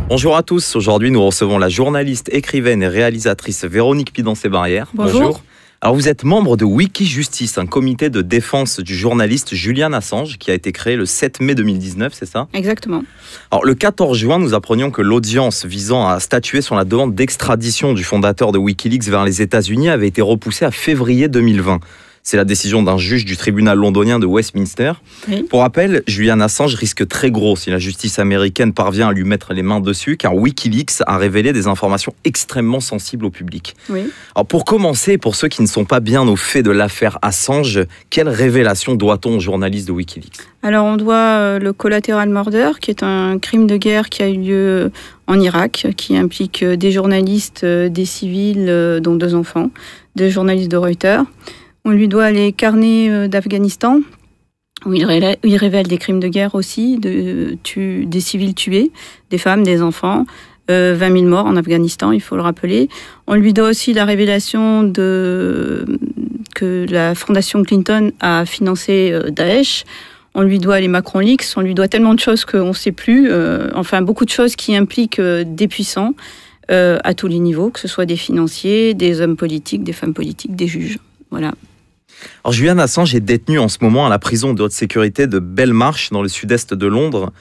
Bonjour à tous, aujourd'hui nous recevons la journaliste, écrivaine et réalisatrice Véronique Pidancé-Barrière. Bonjour. Alors vous êtes membre de Wikijustice, un comité de défense du journaliste Julian Assange qui a été créé le 7 mai 2019, c'est ça? Exactement. Alors le 14 juin, nous apprenions que l'audience visant à statuer sur la demande d'extradition du fondateur de Wikileaks vers les États-Unis avait été repoussée à février 2020. C'est la décision d'un juge du tribunal londonien de Westminster. Oui. Pour rappel, Julian Assange risque très gros si la justice américaine parvient à lui mettre les mains dessus, car Wikileaks a révélé des informations extrêmement sensibles au public. Oui. Alors pour commencer, pour ceux qui ne sont pas bien au fait de l'affaire Assange, quelle révélation doit-on aux journalistes de Wikileaks? Alors on doit le collateral murder, qui est un crime de guerre qui a eu lieu en Irak, qui implique des journalistes, des civils, dont 2 enfants, 2 journalistes de Reuters. On lui doit les carnets d'Afghanistan, où il révèle des crimes de guerre aussi, des civils tués, des femmes, des enfants, 20 000 morts en Afghanistan, il faut le rappeler. On lui doit aussi la révélation que la fondation Clinton a financé Daesh. On lui doit les Macron Leaks, on lui doit tellement de choses qu'on ne sait plus. Enfin, beaucoup de choses qui impliquent des puissants à tous les niveaux, que ce soit des financiers, des hommes politiques, des femmes politiques, des juges. Voilà. Alors, Julian Assange est détenu en ce moment à la prison de haute sécurité de Belmarsh, dans le sud-est de Londres,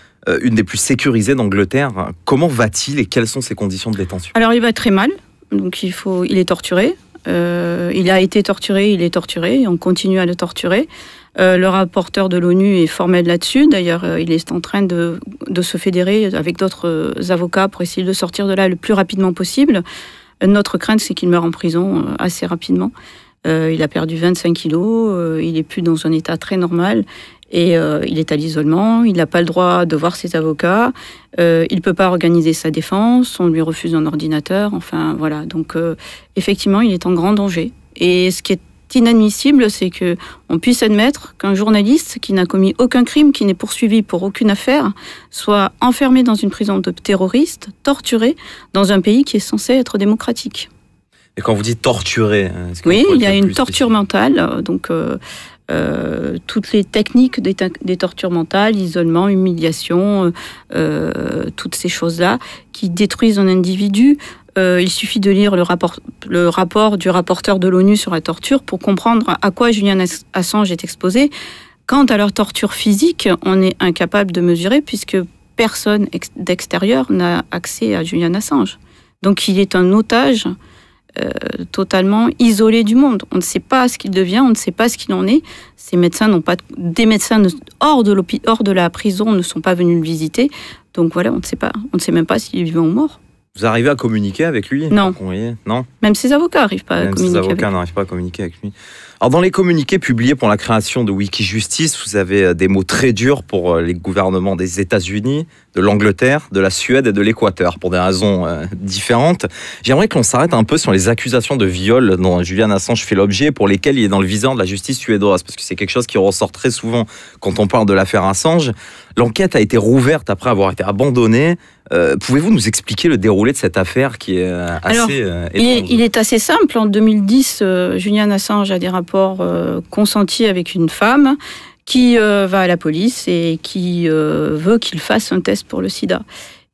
une des plus sécurisées d'Angleterre. Comment va-t-il et quelles sont ses conditions de détention? Alors, il va très mal. Donc, il est torturé. Il a été torturé, il est torturé. Et on continue à le torturer. Le rapporteur de l'ONU est formel là-dessus. D'ailleurs, il est en train de se fédérer avec d'autres avocats pour essayer de sortir de là le plus rapidement possible. Notre crainte, c'est qu'il meure en prison assez rapidement. Il a perdu 25 kilos, il n'est plus dans un état très normal et il est à l'isolement, il n'a pas le droit de voir ses avocats, il ne peut pas organiser sa défense, on lui refuse un ordinateur, enfin voilà. Donc effectivement, il est en grand danger. Et ce qui est inadmissible, c'est qu'on puisse admettre qu'un journaliste qui n'a commis aucun crime, qui n'est poursuivi pour aucune affaire, soit enfermé dans une prison de terroristes, torturé, dans un pays qui est censé être démocratique. Et quand vous dites torturer... Oui, il y a une torture mentale, donc toutes les techniques des tortures mentales, isolement, humiliation, toutes ces choses-là qui détruisent un individu. Il suffit de lire le rapport du rapporteur de l'ONU sur la torture pour comprendre à quoi Julian Assange est exposé. Quant à leur torture physique, on est incapable de mesurer puisque personne d'extérieur n'a accès à Julian Assange. Donc il est un otage totalement isolé du monde. On ne sait pas ce qu'il devient, on ne sait pas ce qu'il en est. Ces médecins des médecins hors de la prison ne sont pas venus le visiter. Donc voilà, on ne sait pas. On ne sait même pas s'il est vivant ou mort. Vous arrivez à communiquer avec lui? Non. Non. Même ses avocats n'arrivent pas à communiquer avec lui. Même ses avocats n'arrivent pas à communiquer avec lui. Alors, dans les communiqués publiés pour la création de Wikijustice, vous avez des mots très durs pour les gouvernements des États-Unis, de l'Angleterre, de la Suède et de l'Équateur, pour des raisons différentes. J'aimerais que l'on s'arrête un peu sur les accusations de viol dont Julian Assange fait l'objet, pour lesquelles il est dans le viseur de la justice suédoise, parce que c'est quelque chose qui ressort très souvent quand on parle de l'affaire Assange. L'enquête a été rouverte après avoir été abandonnée. Pouvez-vous nous expliquer le déroulé de cette affaire qui est assez étrange? Il est assez simple. En 2010, Julian Assange a des rapports consentis avec une femme qui va à la police et qui veut qu'il fasse un test pour le sida.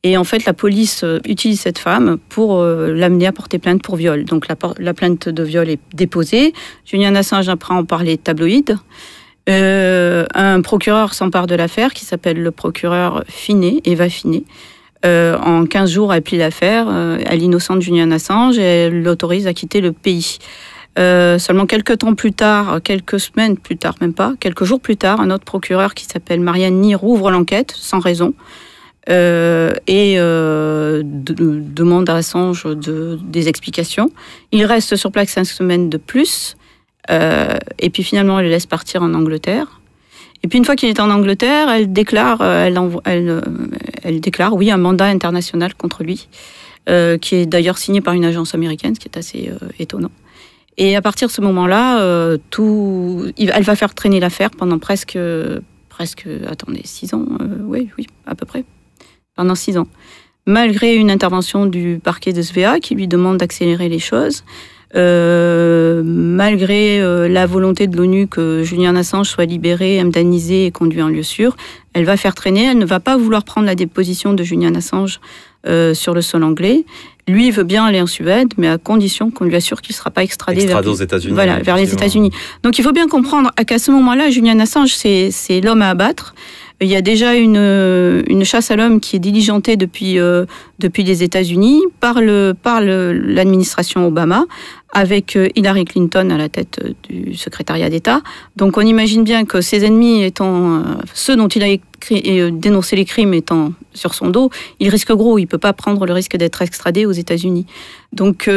Et en fait, la police utilise cette femme pour l'amener à porter plainte pour viol. Donc la plainte de viol est déposée. Julian Assange apprend à en parler tabloïd. Un procureur s'empare de l'affaire qui s'appelle le procureur Finney, Eva Finney. En 15 jours, elle plie l'affaire, elle innocente Julian Assange et elle l'autorise à quitter le pays. Seulement quelques temps plus tard, quelques semaines plus tard, même pas, quelques jours plus tard, un autre procureur qui s'appelle Marianne Ny rouvre l'enquête sans raison et demande à Assange des explications. Il reste sur place 5 semaines de plus et puis finalement elle le laisse partir en Angleterre. Et puis une fois qu'il est en Angleterre, elle déclare oui, un mandat international contre lui, qui est d'ailleurs signé par une agence américaine, ce qui est assez étonnant. Et à partir de ce moment-là, elle va faire traîner l'affaire pendant presque 6 ans, oui, à peu près, pendant 6 ans. Malgré une intervention du parquet de Svea qui lui demande d'accélérer les choses, malgré la volonté de l'ONU que Julian Assange soit libéré, indemnisé et conduit en lieu sûr, elle va faire traîner, elle ne va pas vouloir prendre la déposition de Julian Assange sur le sol anglais. Lui veut bien aller en Suède, mais à condition qu'on lui assure qu'il ne sera pas extradé aux États-Unis. Voilà, vers les États-Unis. Donc il faut bien comprendre qu'à ce moment-là, Julian Assange, c'est l'homme à abattre. Il y a déjà une chasse à l'homme qui est diligentée depuis les États-Unis par l'administration Obama, avec Hillary Clinton à la tête du secrétariat d'État. Donc on imagine bien que ses ennemis étant ceux dont il a dénoncé les crimes étant sur son dos, il risque gros, il ne peut pas prendre le risque d'être extradé aux États-Unis. Donc il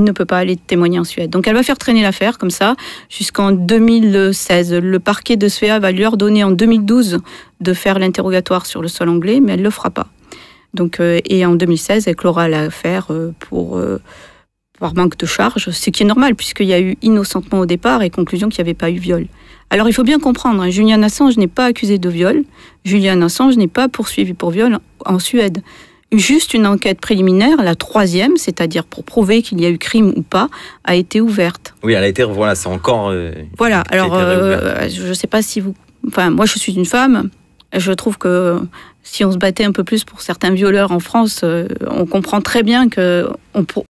ne peut pas aller témoigner en Suède. Donc elle va faire traîner l'affaire comme ça jusqu'en 2016. Le parquet de Svea va lui ordonner en 2012 de faire l'interrogatoire sur le sol anglais, mais elle ne le fera pas. Donc, et en 2016, elle clora l'affaire par manque de charge, ce qui est normal puisqu'il y a eu innocentement au départ et conclusion qu'il n'y avait pas eu viol. Alors il faut bien comprendre, hein, Julian Assange n'est pas accusé de viol, Julian Assange n'est pas poursuivi pour viol en Suède. Juste une enquête préliminaire, la 3e, c'est-à-dire pour prouver qu'il y a eu crime ou pas, a été ouverte. Oui, elle a été, voilà, c'est encore... voilà, alors je ne sais pas si vous... Enfin, moi je suis une femme, je trouve que si on se battait un peu plus pour certains violeurs en France, on comprend très bien qu'on